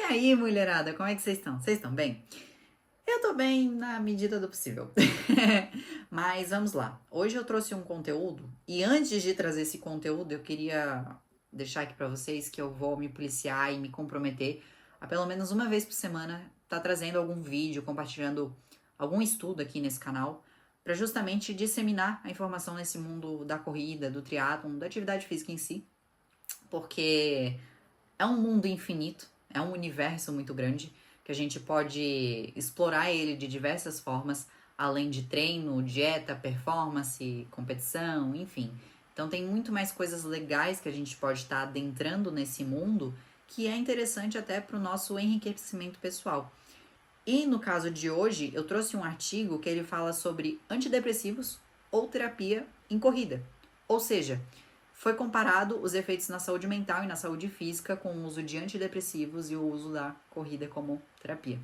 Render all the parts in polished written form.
aí, mulherada, como é que vocês estão? Vocês estão bem? Eu tô bem na medida do possível. Mas vamos lá. Hoje eu trouxe um conteúdo e antes de trazer esse conteúdo, eu queria deixar aqui pra vocês que eu vou me policiar e me comprometer a pelo menos uma vez por semana tá trazendo algum vídeo, compartilhando algum estudo aqui nesse canal pra justamente disseminar a informação nesse mundo da corrida, do triatlon, da atividade física em si, porque é um mundo infinito, é um universo muito grande que a gente pode explorar ele de diversas formas, além de treino, dieta, performance, competição, enfim. Então tem muito mais coisas legais que a gente pode estar adentrando nesse mundo que é interessante até para o nosso enriquecimento pessoal. E no caso de hoje, eu trouxe um artigo que ele fala sobre antidepressivos ou terapia em corrida. Ou seja, foi comparado os efeitos na saúde mental e na saúde física com o uso de antidepressivos e o uso da corrida como terapia.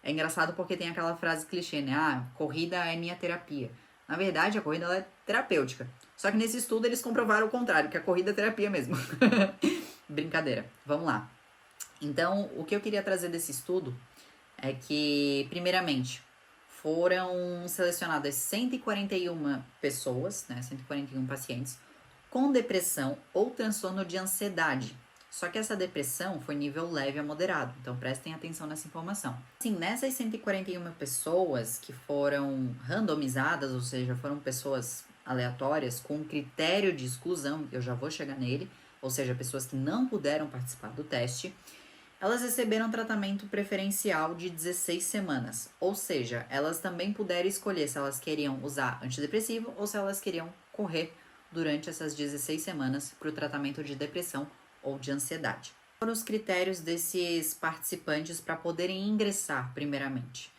É engraçado porque tem aquela frase clichê, né? Ah, corrida é minha terapia. Na verdade, a corrida ela é terapêutica. Só que nesse estudo eles comprovaram o contrário, que a corrida é terapia mesmo. Brincadeira. Vamos lá. Então, o que eu queria trazer desse estudo é que, primeiramente, foram selecionadas 141 pessoas, né, 141 pacientes, com depressão ou transtorno de ansiedade. Só que essa depressão foi nível leve a moderado, então prestem atenção nessa informação. Assim, nessas 141 pessoas que foram randomizadas, ou seja, foram pessoas aleatórias com critério de exclusão, eu já vou chegar nele, ou seja, pessoas que não puderam participar do teste, elas receberam tratamento preferencial de 16 semanas, ou seja, elas também puderam escolher se elas queriam usar antidepressivo ou se elas queriam correr durante essas 16 semanas para o tratamento de depressão ou de ansiedade. Foram os critérios desses participantes para poderem ingressar primeiramente.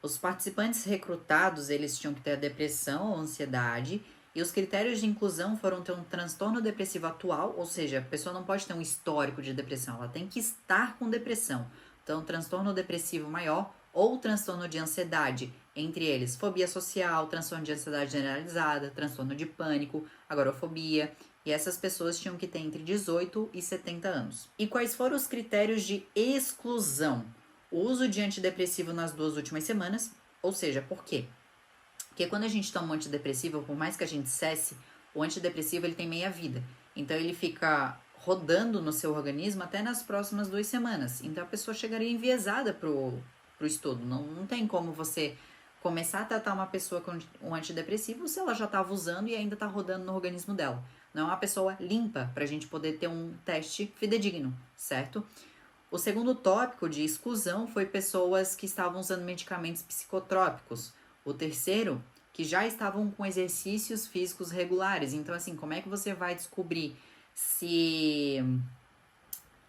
Os participantes recrutados, eles tinham que ter a depressão ou ansiedade, e os critérios de inclusão foram ter um transtorno depressivo atual, ou seja, a pessoa não pode ter um histórico de depressão, ela tem que estar com depressão. Então, transtorno depressivo maior ou transtorno de ansiedade, entre eles fobia social, transtorno de ansiedade generalizada, transtorno de pânico, agorafobia, e essas pessoas tinham que ter entre 18 e 70 anos. E quais foram os critérios de exclusão? O uso de antidepressivo nas 2 últimas semanas, ou seja, por quê? Porque quando a gente toma um antidepressivo, por mais que a gente cesse, o antidepressivo ele tem meia vida. Então ele fica rodando no seu organismo até nas próximas 2 semanas. Então a pessoa chegaria enviesada pro estudo. Não tem como você começar a tratar uma pessoa com um antidepressivo se ela já estava usando e ainda está rodando no organismo dela. Não é uma pessoa limpa para a gente poder ter um teste fidedigno, certo? O segundo tópico de exclusão foi pessoas que estavam usando medicamentos psicotrópicos. O terceiro, que já estavam com exercícios físicos regulares. Então, assim, como é que você vai descobrir se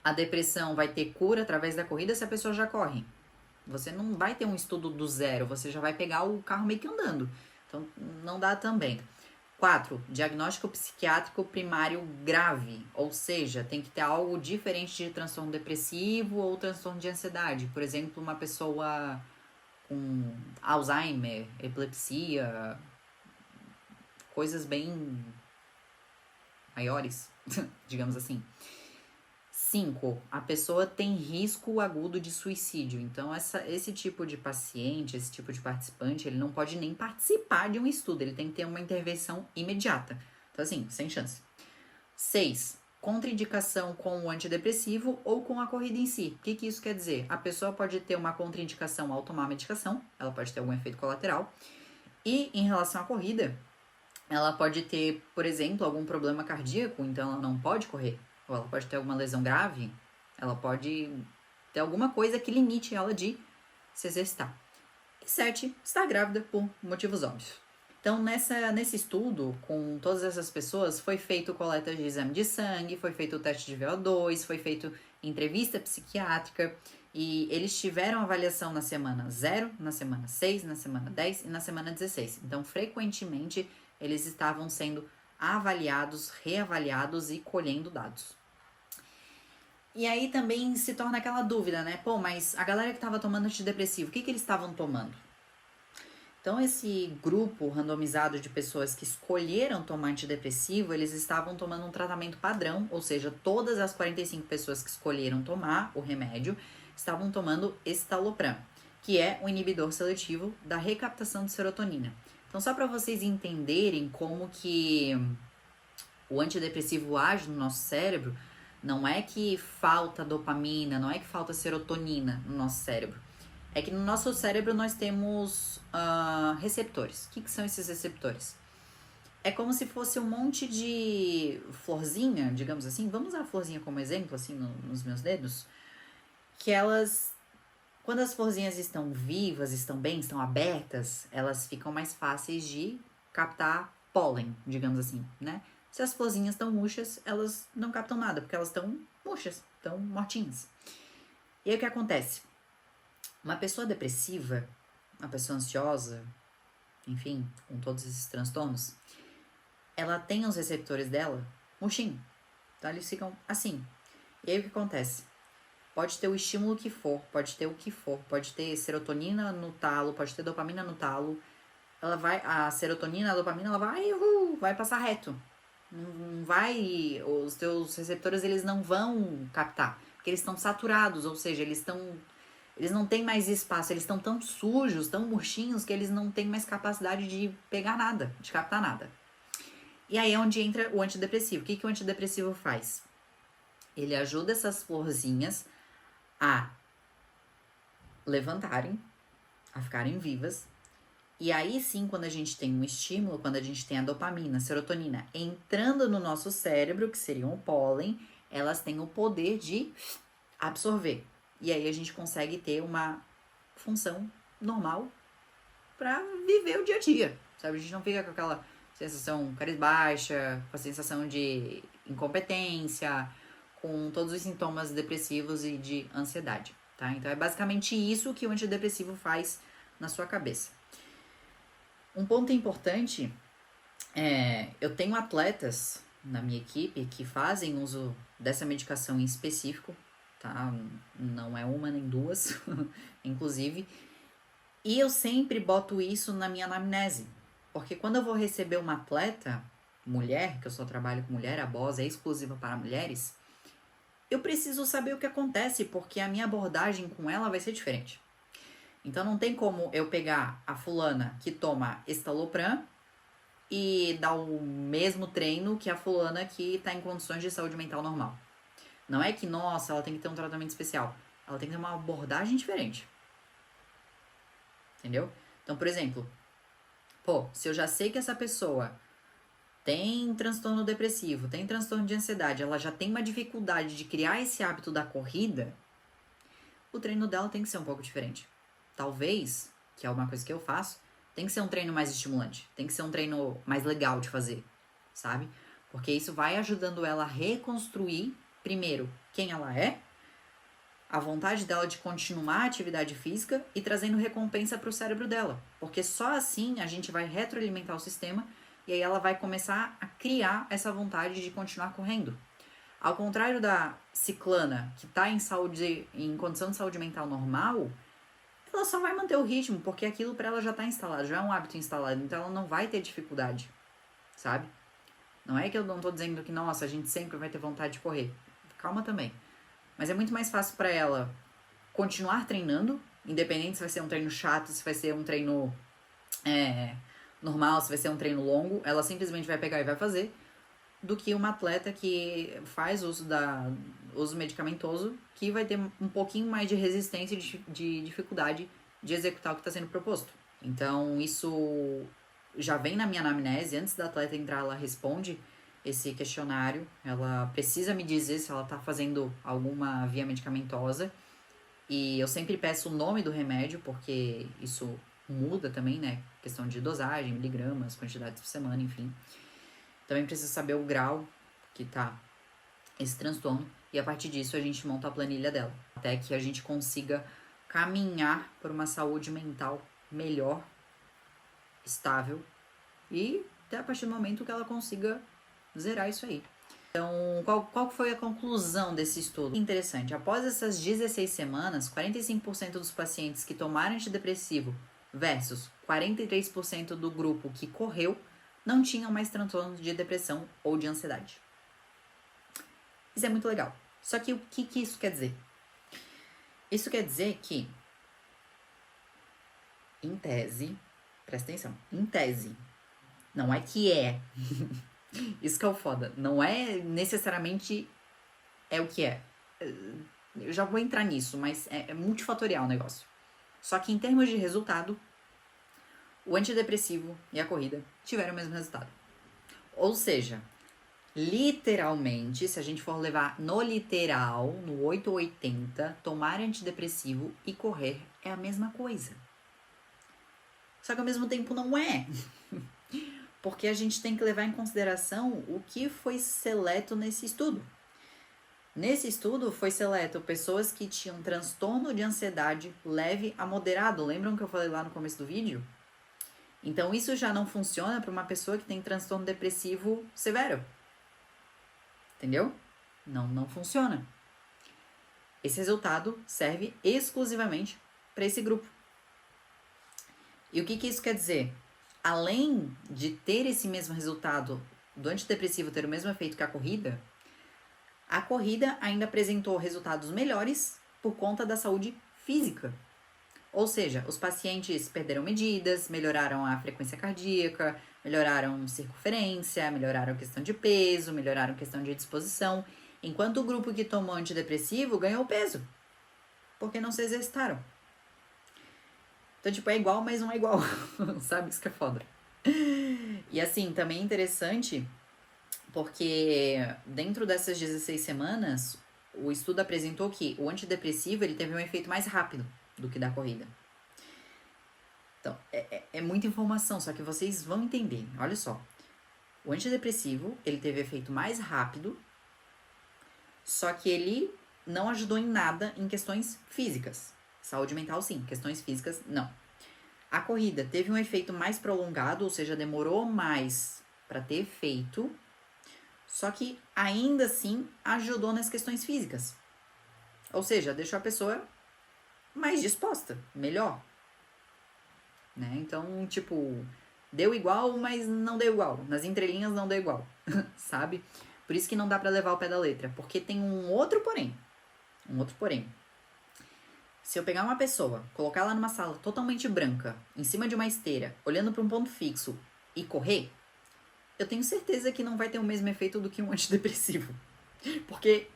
a depressão vai ter cura através da corrida se a pessoa já corre? Você não vai ter um estudo do zero, você já vai pegar o carro meio que andando. Então, não dá também. 4. Diagnóstico psiquiátrico primário grave, ou seja, tem que ter algo diferente de transtorno depressivo ou transtorno de ansiedade. Por exemplo, uma pessoa com Alzheimer, epilepsia, coisas bem maiores, digamos assim. 5. A pessoa tem risco agudo de suicídio. Então, esse tipo de paciente, esse tipo de participante, ele não pode nem participar de um estudo. Ele tem que ter uma intervenção imediata. Então, assim, sem chance. 6. Contraindicação com o antidepressivo ou com a corrida em si. O que isso quer dizer? A pessoa pode ter uma contraindicação ao tomar a medicação. Ela pode ter algum efeito colateral. E, em relação à corrida, ela pode ter, por exemplo, algum problema cardíaco. Então, ela não pode correr. Ou ela pode ter alguma lesão grave, ela pode ter alguma coisa que limite ela de se exercitar. E 7, estar grávida por motivos óbvios. Então, nesse estudo, com todas essas pessoas, foi feito coleta de exame de sangue, foi feito o teste de VO2, foi feito entrevista psiquiátrica, e eles tiveram avaliação na semana 0, na semana 6, na semana 10 e na semana 16. Então, frequentemente, eles estavam sendo avaliados, reavaliados e colhendo dados. E aí também se torna aquela dúvida, né? Pô, mas a galera que tava tomando antidepressivo, o que eles estavam tomando? Então, esse grupo randomizado de pessoas que escolheram tomar antidepressivo, eles estavam tomando um tratamento padrão, ou seja, todas as 45 pessoas que escolheram tomar o remédio estavam tomando escitalopram, que é um inibidor seletivo da recaptação de serotonina. Então, só para vocês entenderem como que o antidepressivo age no nosso cérebro, não é que falta dopamina, não é que falta serotonina no nosso cérebro. É que no nosso cérebro nós temos receptores. O que são esses receptores? É como se fosse um monte de florzinha, digamos assim. Vamos usar a florzinha como exemplo, assim, nos meus dedos. Que elas, quando as florzinhas estão vivas, estão bem, estão abertas, elas ficam mais fáceis de captar pólen, digamos assim, né? Se as florzinhas estão murchas, elas não captam nada, porque elas estão murchas, estão mortinhas. E aí o que acontece? Uma pessoa depressiva, uma pessoa ansiosa, enfim, com todos esses transtornos, ela tem os receptores dela murchinho. Então eles ficam assim. E aí o que acontece? Pode ter o estímulo que for, pode ter o que for, pode ter serotonina no talo, pode ter dopamina no talo. Ela vai, a serotonina, a dopamina, ela vai passar reto. Não vai, os teus receptores eles não vão captar, porque eles estão saturados, ou seja, eles não têm mais espaço, eles estão tão sujos, tão murchinhos, que eles não têm mais capacidade de pegar nada, de captar nada. E aí é onde entra o antidepressivo. O que o antidepressivo faz? Ele ajuda essas florzinhas a levantarem, a ficarem vivas. E aí sim, quando a gente tem um estímulo, quando a gente tem a dopamina, a serotonina entrando no nosso cérebro, que seriam o pólen, elas têm o poder de absorver. E aí a gente consegue ter uma função normal para viver o dia a dia, sabe? A gente não fica com aquela sensação cabisbaixa, com a sensação de incompetência, com todos os sintomas depressivos e de ansiedade, tá? Então é basicamente isso que o antidepressivo faz na sua cabeça. Um ponto importante eu tenho atletas na minha equipe que fazem uso dessa medicação em específico, tá? Não é uma nem duas, inclusive. E eu sempre boto isso na minha anamnese, porque quando eu vou receber uma atleta, mulher, que eu só trabalho com mulher, a BOS é exclusiva para mulheres, eu preciso saber o que acontece, porque a minha abordagem com ela vai ser diferente. Então não tem como eu pegar a fulana que toma escitalopram e dar o mesmo treino que a fulana que está em condições de saúde mental normal. Não é que, nossa, ela tem que ter um tratamento especial. Ela tem que ter uma abordagem diferente. Entendeu? Então, por exemplo, se eu já sei que essa pessoa tem transtorno depressivo, tem transtorno de ansiedade, ela já tem uma dificuldade de criar esse hábito da corrida, o treino dela tem que ser um pouco diferente. Talvez, que é uma coisa que eu faço, tem que ser um treino mais estimulante, tem que ser um treino mais legal de fazer, sabe? Porque isso vai ajudando ela a reconstruir, primeiro, quem ela é, a vontade dela de continuar a atividade física e trazendo recompensa para o cérebro dela. Porque só assim a gente vai retroalimentar o sistema e aí ela vai começar a criar essa vontade de continuar correndo. Ao contrário da ciclana, que está em condição de saúde mental normal, ela só vai manter o ritmo, porque aquilo para ela já está instalado, já é um hábito instalado, então ela não vai ter dificuldade, sabe? Não é que eu não tô dizendo que, nossa, a gente sempre vai ter vontade de correr. Calma também. Mas é muito mais fácil para ela continuar treinando, independente se vai ser um treino chato, se vai ser um treino normal, se vai ser um treino longo, ela simplesmente vai pegar e vai fazer, do que uma atleta que faz uso medicamentoso, que vai ter um pouquinho mais de resistência e de dificuldade de executar o que está sendo proposto. Então, isso já vem na minha anamnese. Antes da atleta entrar, ela responde esse questionário. Ela precisa me dizer se ela está fazendo alguma via medicamentosa. E eu sempre peço o nome do remédio, porque isso muda também, né? Questão de dosagem, miligramas, quantidades por semana, enfim. Também precisa saber o grau que tá esse transtorno. E a partir disso a gente monta a planilha dela. Até que a gente consiga caminhar por uma saúde mental melhor, estável. E até a partir do momento que ela consiga zerar isso aí. Então, qual foi a conclusão desse estudo? Interessante. Após essas 16 semanas, 45% dos pacientes que tomaram antidepressivo versus 43% do grupo que correu não tinham mais transtornos de depressão ou de ansiedade. Isso é muito legal. Só que o que isso quer dizer? Isso quer dizer que, em tese, presta atenção, em tese, não é que é. Isso que é o foda. Não é necessariamente é o que é. Eu já vou entrar nisso, mas é multifatorial o negócio. Só que em termos de resultado, o antidepressivo e a corrida tiveram o mesmo resultado. Ou seja, literalmente, se a gente for levar no literal, no 8 ou 80, tomar antidepressivo e correr é a mesma coisa. Só que ao mesmo tempo não é. Porque a gente tem que levar em consideração o que foi seleto nesse estudo. Nesse estudo foi seleto pessoas que tinham transtorno de ansiedade leve a moderado. Lembram que eu falei lá no começo do vídeo? Então isso já não funciona para uma pessoa que tem transtorno depressivo severo. Entendeu? Não funciona. Esse resultado serve exclusivamente para esse grupo. E o que isso quer dizer? Além de ter esse mesmo resultado do antidepressivo ter o mesmo efeito que a corrida ainda apresentou resultados melhores por conta da saúde física. Ou seja, os pacientes perderam medidas, melhoraram a frequência cardíaca, melhoraram circunferência, melhoraram a questão de peso, melhoraram a questão de disposição, enquanto o grupo que tomou antidepressivo ganhou peso, porque não se exercitaram. Então, tipo, é igual, mas não é igual. Sabe? Isso que é foda. E assim, também é interessante, porque dentro dessas 16 semanas, o estudo apresentou que o antidepressivo ele teve um efeito mais rápido do que da corrida. Então, é muita informação, só que vocês vão entender. Olha só. O antidepressivo, ele teve efeito mais rápido, só que ele não ajudou em nada em questões físicas. Saúde mental, sim. Questões físicas, não. A corrida teve um efeito mais prolongado, ou seja, demorou mais para ter efeito, só que ainda assim ajudou nas questões físicas. Ou seja, deixou a pessoa mais disposta, melhor. Né? Então, tipo, deu igual, mas não deu igual. Nas entrelinhas não deu igual, sabe? Por isso que não dá pra levar o pé da letra, porque tem um outro porém. Se eu pegar uma pessoa, colocar ela numa sala totalmente branca, em cima de uma esteira, olhando para um ponto fixo e correr, eu tenho certeza que não vai ter o mesmo efeito do que um antidepressivo. Porque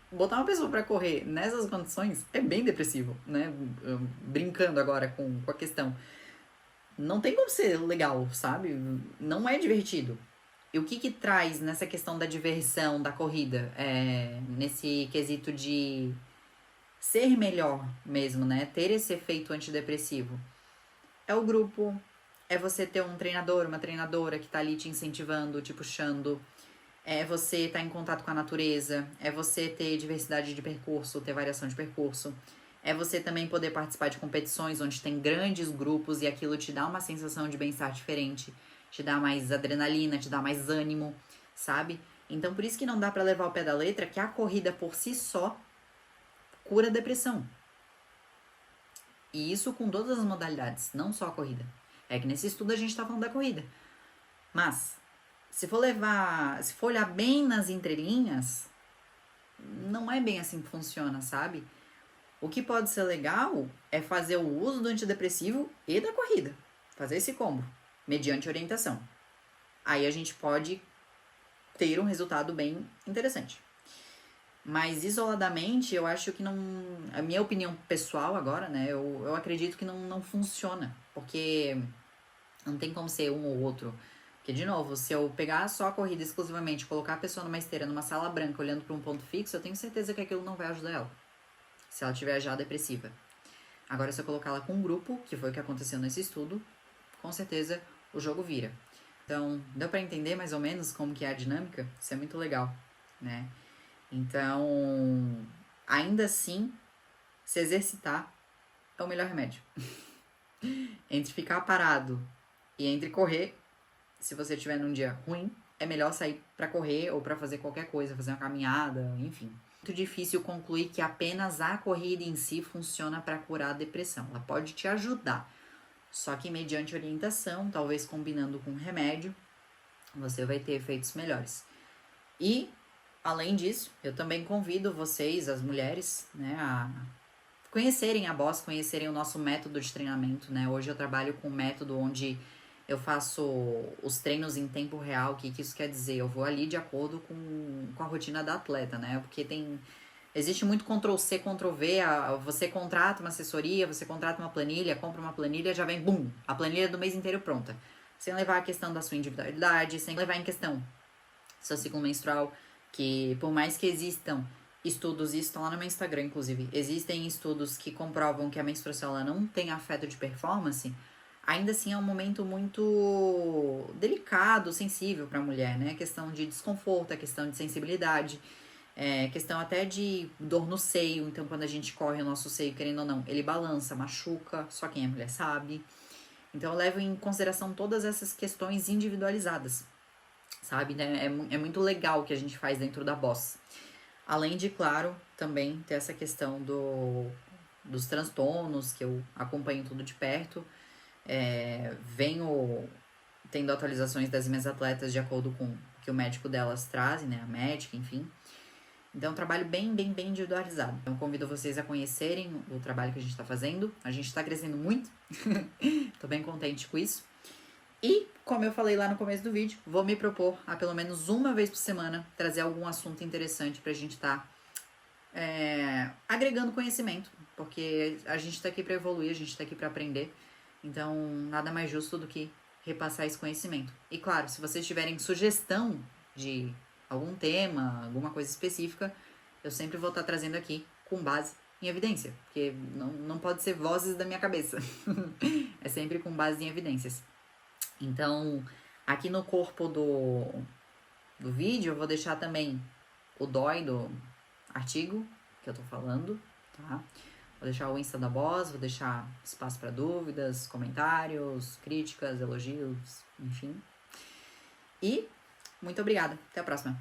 botar uma pessoa pra correr nessas condições é bem depressivo, né? Brincando agora com a questão. Não tem como ser legal, sabe? Não é divertido. E o que traz nessa questão da diversão da corrida? Nesse quesito de ser melhor mesmo, né? Ter esse efeito antidepressivo. É o grupo, é você ter um treinador, uma treinadora que tá ali te incentivando, te puxando. É você estar em contato com a natureza, é você ter diversidade de percurso, ter variação de percurso. É você também poder participar de competições onde tem grandes grupos e aquilo te dá uma sensação de bem-estar diferente, te dá mais adrenalina, te dá mais ânimo, sabe? Então por isso que não dá pra levar ao pé da letra que a corrida por si só cura a depressão. E isso com todas as modalidades, não só a corrida. É que nesse estudo a gente tá falando da corrida. Mas se for olhar bem nas entrelinhas, não é bem assim que funciona, sabe? O que pode ser legal é fazer o uso do antidepressivo e da corrida. Fazer esse combo, mediante orientação. Aí a gente pode ter um resultado bem interessante. Mas isoladamente, eu acho que não... A minha opinião pessoal agora, né? Eu acredito que não funciona. Porque não tem como ser um ou outro. Porque, de novo, se eu pegar só a corrida exclusivamente, colocar a pessoa numa esteira, numa sala branca, olhando para um ponto fixo, eu tenho certeza que aquilo não vai ajudar ela. Se ela tiver já depressiva. Agora, se eu colocar ela com um grupo, que foi o que aconteceu nesse estudo, com certeza o jogo vira. Então, deu para entender mais ou menos como que é a dinâmica? Isso é muito legal, né? Então, ainda assim, se exercitar é o melhor remédio. Entre ficar parado e entre correr, se você estiver num dia ruim, é melhor sair para correr ou para fazer qualquer coisa, fazer uma caminhada, enfim. Muito difícil concluir que apenas a corrida em si funciona para curar a depressão. Ela pode te ajudar, Só que mediante orientação, talvez combinando com remédio, você vai ter efeitos melhores. E, além disso, eu também convido vocês, as mulheres, né, a conhecerem a Boss, conhecerem o nosso método de treinamento, né? Hoje eu trabalho com um método onde eu faço os treinos em tempo real. O que isso quer dizer? Eu vou ali de acordo com a rotina da atleta, né? Porque existe muito Ctrl-C, Ctrl-V, você contrata uma assessoria, você contrata uma planilha, compra uma planilha, já vem, bum, a planilha do mês inteiro pronta. Sem levar a questão da sua individualidade, sem levar em questão seu ciclo menstrual, que por mais que existam estudos, isso estão lá no meu Instagram, inclusive, existem estudos que comprovam que a menstruação ela não tem afeto de performance, ainda assim é um momento muito delicado, sensível para a mulher, né? A questão de desconforto, a questão de sensibilidade, questão até de dor no seio. Então, quando a gente corre o nosso seio, querendo ou não, ele balança, machuca, só quem é mulher sabe. Então, eu levo em consideração todas essas questões individualizadas, sabe? Né? É muito legal o que a gente faz dentro da Boss. Além de, claro, também ter essa questão dos transtornos, que eu acompanho tudo de perto. Venho tendo atualizações das minhas atletas de acordo com o que o médico delas traz, né? A médica, enfim. Então, é um trabalho bem, bem, bem individualizado. Então, convido vocês a conhecerem o trabalho que a gente está fazendo. A gente está crescendo muito. Tô bem contente com isso. E, como eu falei lá no começo do vídeo, vou me propor a pelo menos uma vez por semana trazer algum assunto interessante pra gente estar agregando conhecimento. Porque a gente tá aqui pra evoluir, a gente tá aqui pra aprender. Então, nada mais justo do que repassar esse conhecimento. E claro, se vocês tiverem sugestão de algum tema, alguma coisa específica, eu sempre vou estar trazendo aqui com base em evidência. Porque não pode ser vozes da minha cabeça. É sempre com base em evidências. Então, aqui no corpo do vídeo, eu vou deixar também o DOI do artigo que eu tô falando, tá? Vou deixar o Insta da Boss, vou deixar espaço para dúvidas, comentários, críticas, elogios, enfim. E muito obrigada. Até a próxima.